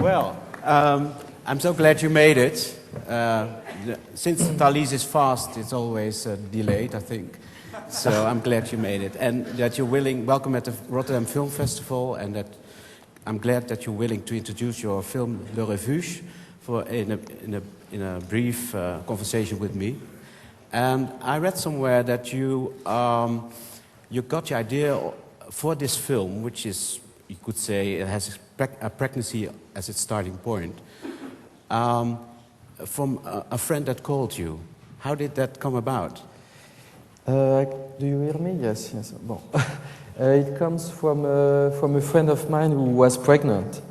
Well, I'm so glad you made it. Since Thalys is fast, it's always delayed, I think. So I'm glad you made it. And that you're willing, welcome at the Rotterdam Film Festival, and that I'm glad that you're willing to introduce your film, Refuge, in a brief conversation with me. And I read somewhere that you got your idea for this film, which is, you could say, it has a pregnancy as its starting point, from a friend that called you. How did that come about? Do you hear me? Yes. Bon. It comes from a friend of mine who was pregnant,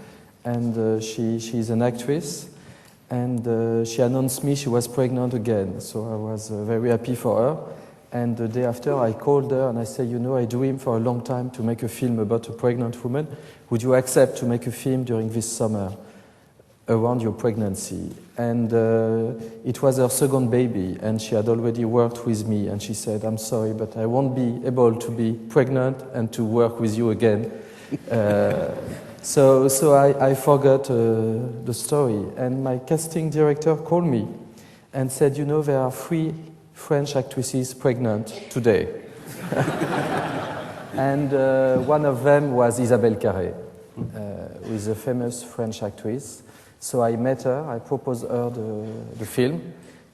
and she's an actress, and she announced me she was pregnant again. So I was very happy for her. And the day after, I called her and I said, you know, I dreamed for a long time to make a film about a pregnant woman. Would you accept to make a film during this summer around your pregnancy? And it was her second baby, and she had already worked with me. And she said, I'm sorry, but I won't be able to be pregnant and to work with you again. So I forgot the story. And my casting director called me and said, you know, there are 3 French actresses pregnant today. And one of them was Isabelle Carré, who is a famous French actress. So I met her, I proposed her the film.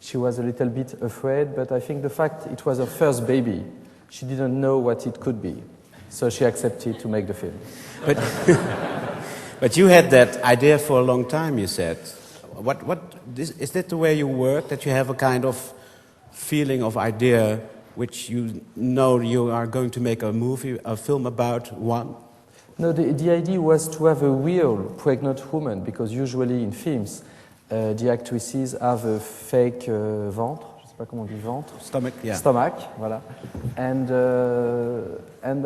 She was a little bit afraid, but I think the fact it was her first baby, she didn't know what it could be. So she accepted to make the film. But you had that idea for a long time, you said. Is that the way you work, that you have a kind of feeling of idea which you know you are going to make a film about one? No, the idea was to have a real pregnant woman, because usually in films, the actresses have a fake ventre, je sais pas comment on dit ventre. Stomach, yeah. Stomach, voilà. And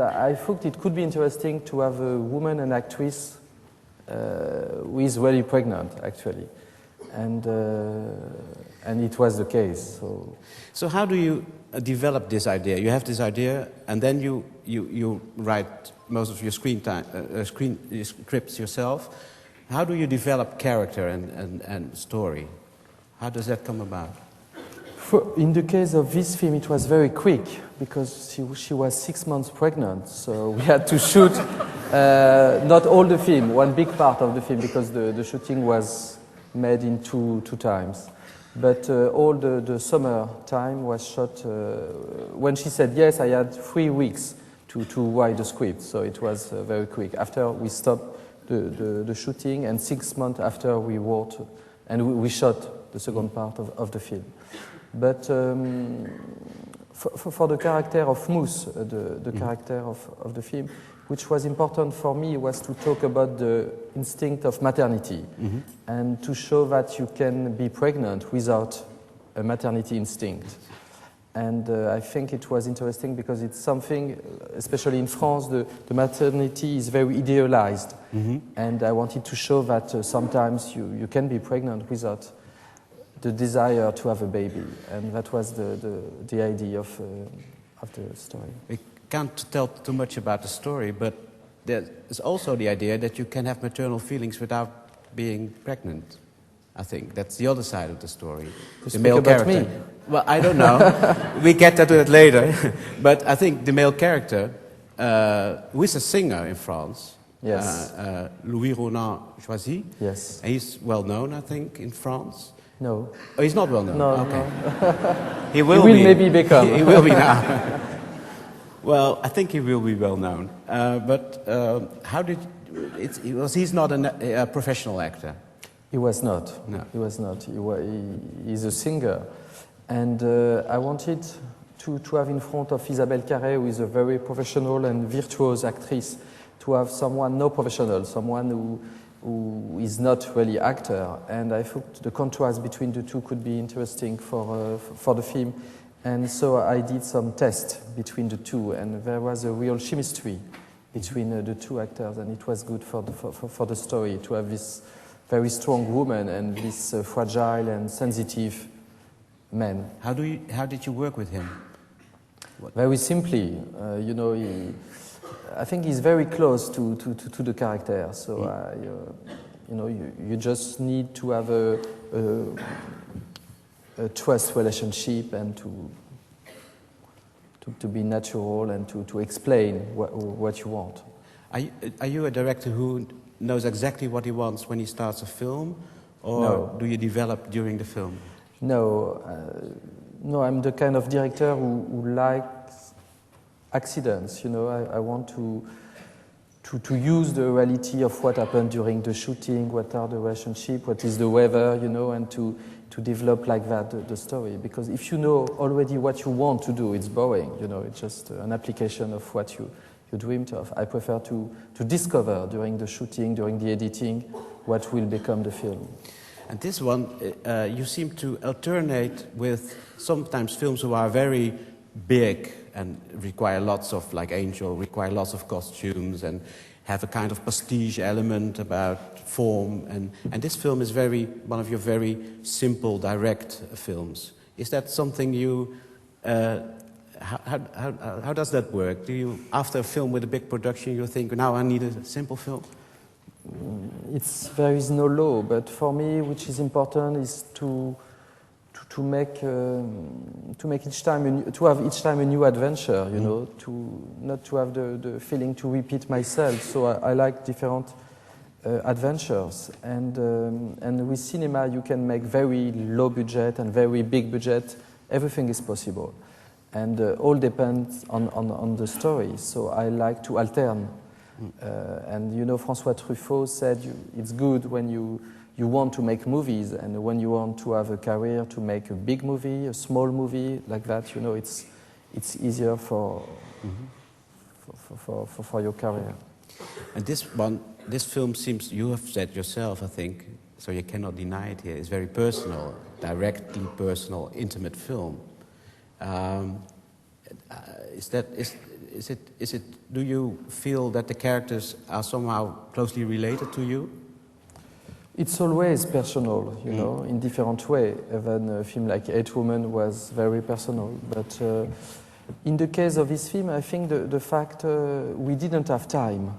I thought it could be interesting to have a woman, an actress, who is really pregnant, actually. And it was the case. So how do you develop this idea? You have this idea, and then you write most of your scripts yourself. How do you develop character and story? How does that come about? In the case of this film, it was very quick, because she was 6 months pregnant, so we had to shoot not all the film, one big part of the film, because the shooting was made in two times. But all the summer time was shot. When she said yes, I had 3 weeks to write the script, so it was very quick. After we stopped the shooting, and 6 months after we wrote, and we shot the second part of the film. But for the character of Mousse, the character of the film, which was important for me, was to talk about the instinct of maternity, and to show that you can be pregnant without a maternity instinct. And I think it was interesting because it's something, especially in France, the maternity is very idealized. And I wanted to show that sometimes you can be pregnant without the desire to have a baby. And that was the idea of the story. We can't tell too much about the story, but there's also the idea that you can have maternal feelings without being pregnant. I think that's the other side of the story. The male character. Me. Well, I don't know. We get to that later. But I think the male character, who is a singer in France, yes, Louis Ronan Choisy. Yes, he's well known, I think, in France. No. Oh, he's not well known. No, okay. No. He will maybe become. He will be now. Well, I think he will be well known. But how did? He's not a professional actor. He was not. No. He was not. He's a singer. And I wanted to have in front of Isabelle Carré, who is a very professional and virtuous actress, to have someone no professional, someone who is not really actor. And I thought the contrast between the two could be interesting for the film. And so I did some tests between the two, and there was a real chemistry between the two actors, and it was good for the story to have this very strong woman and this fragile and sensitive man. How did you work with him? Very simply, I think he's very close to the character. So You know, you just need to have a trust relationship and to be natural and to explain what you want. Are you a director who knows exactly what he wants when he starts a film, or No. do you develop during the film? No, I'm the kind of director who likes accidents. You know, I want to use the reality of what happened during the shooting, what are the relationships, what is the weather, you know, and to develop like that the story. Because if you know already what you want to do, it's boring, you know, it's just an application of what you dreamed of. I prefer to discover during the shooting, during the editing, what will become the film. And this one, you seem to alternate with sometimes films who are very big and require lots of, like Angel, require lots of costumes and have a kind of prestige element about form. And this film is one of your very simple, direct films. Is that something you... How does that work? Do you, after a film with a big production, you think, now I need a simple film? There is no law, but for me, which is important is to make each time to have each time a new adventure. You know, not to have the feeling to repeat myself. So I like different adventures, and with cinema you can make very low budget and very big budget. Everything is possible, and all depends on the story. So I like to alternate. And you know, Francois Truffaut said it's good when you want to make movies, and when you want to have a career to make a big movie, a small movie, like that, you know, it's easier for your career. And this film seems, you have said yourself, I think, so you cannot deny it here, it's very personal, directly personal, intimate film. Do you feel that the characters are somehow closely related to you? It's always personal, you know, in different way. Even a film like 8 Women was very personal. But in the case of this film, I think the fact we didn't have time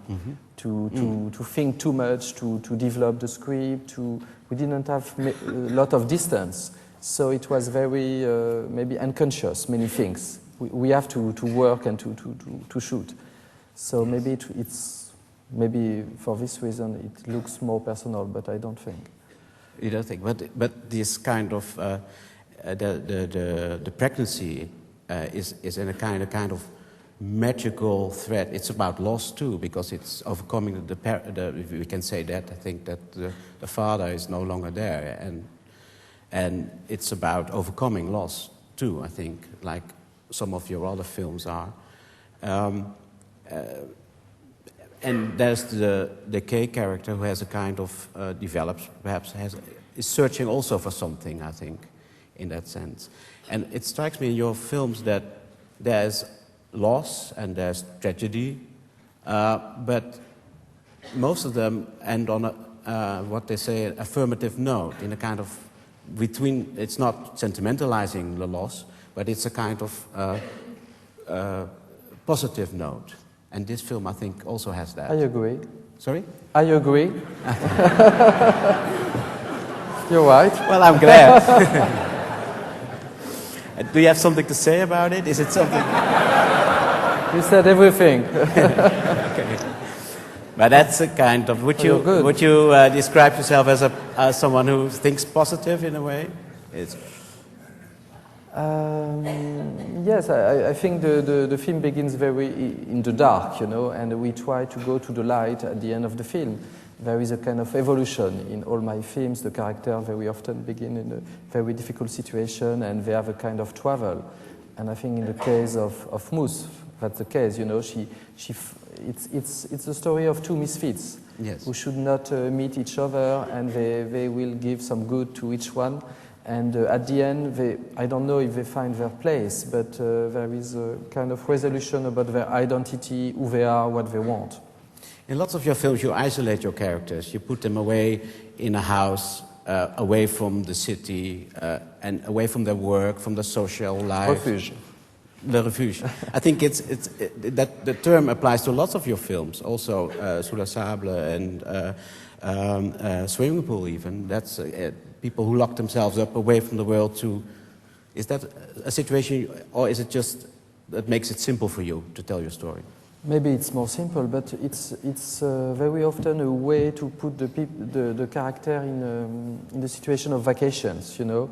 to think too much, to develop the script, we didn't have a lot of distance. So it was very maybe unconscious, many things. We have to work and to shoot. So maybe maybe for this reason it looks more personal, but I don't think. You don't think, but this kind of the pregnancy is in a kind of magical thread. It's about loss too, because it's overcoming if we can say that. I think that the father is no longer there, and it's about overcoming loss too. I think, like some of your other films are. And there's the K character who has a kind of develops, perhaps is searching also for something, I think, in that sense. And it strikes me in your films that there's loss and there's tragedy, but most of them end on what they say, an affirmative note, in a kind of it's not sentimentalizing the loss, but it's a kind of positive note. And this film, I think, also has that. I agree. Sorry? I agree. You're right. Well, I'm glad. Do you have something to say about it? Is it something... You said everything. Okay. But that's a kind of... Would you describe yourself as someone who thinks positive in a way? Yes, I think the film begins very in the dark, you know, and we try to go to the light at the end of the film. There is a kind of evolution in all my films. The characters very often begin in a very difficult situation, and they have a kind of travel. And I think in the case of Mousse, that's the case, you know. It's a story of two misfits, yes, who should not meet each other, and they will give some good to each one. And at the end, I don't know if they find their place, but there is a kind of resolution about their identity, who they are, what they want. In lots of your films, you isolate your characters. You put them away in a house, away from the city, and away from their work, from their social life. Refuge. Le Refuge. I think that the term applies to lots of your films, also Sous la Sable and Swimming Pool even. That's people who lock themselves up away from the world to... Is that a situation, or is it just that makes it simple for you to tell your story? Maybe it's more simple, but it's very often a way to put the character in the situation of vacations, you know,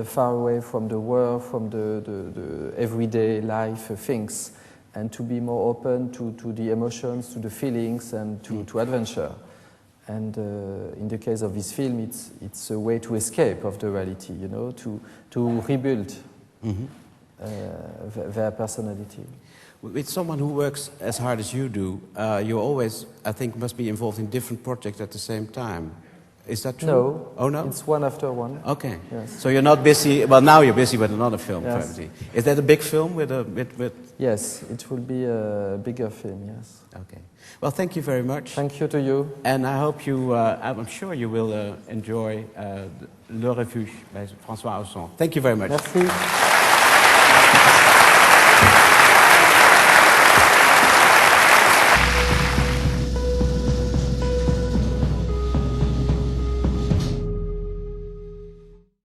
far away from the world, from the everyday life things, and to be more open to the emotions, to the feelings, and to adventure. And in the case of this film, it's a way to escape of the reality, you know, to rebuild their personality. With someone who works as hard as you do, you always, I think, must be involved in different projects at the same time. Is that true? No. Oh, no? It's one after one. Okay. Yes. So you're not busy... Well, now you're busy with another film, Yes. probably. Is that a big film with... Yes, it will be a bigger film, yes. Okay. Well, thank you very much. Thank you to you. And I hope you... I'm sure you will enjoy Le Refuge by Francois Ozon. Thank you very much. Merci.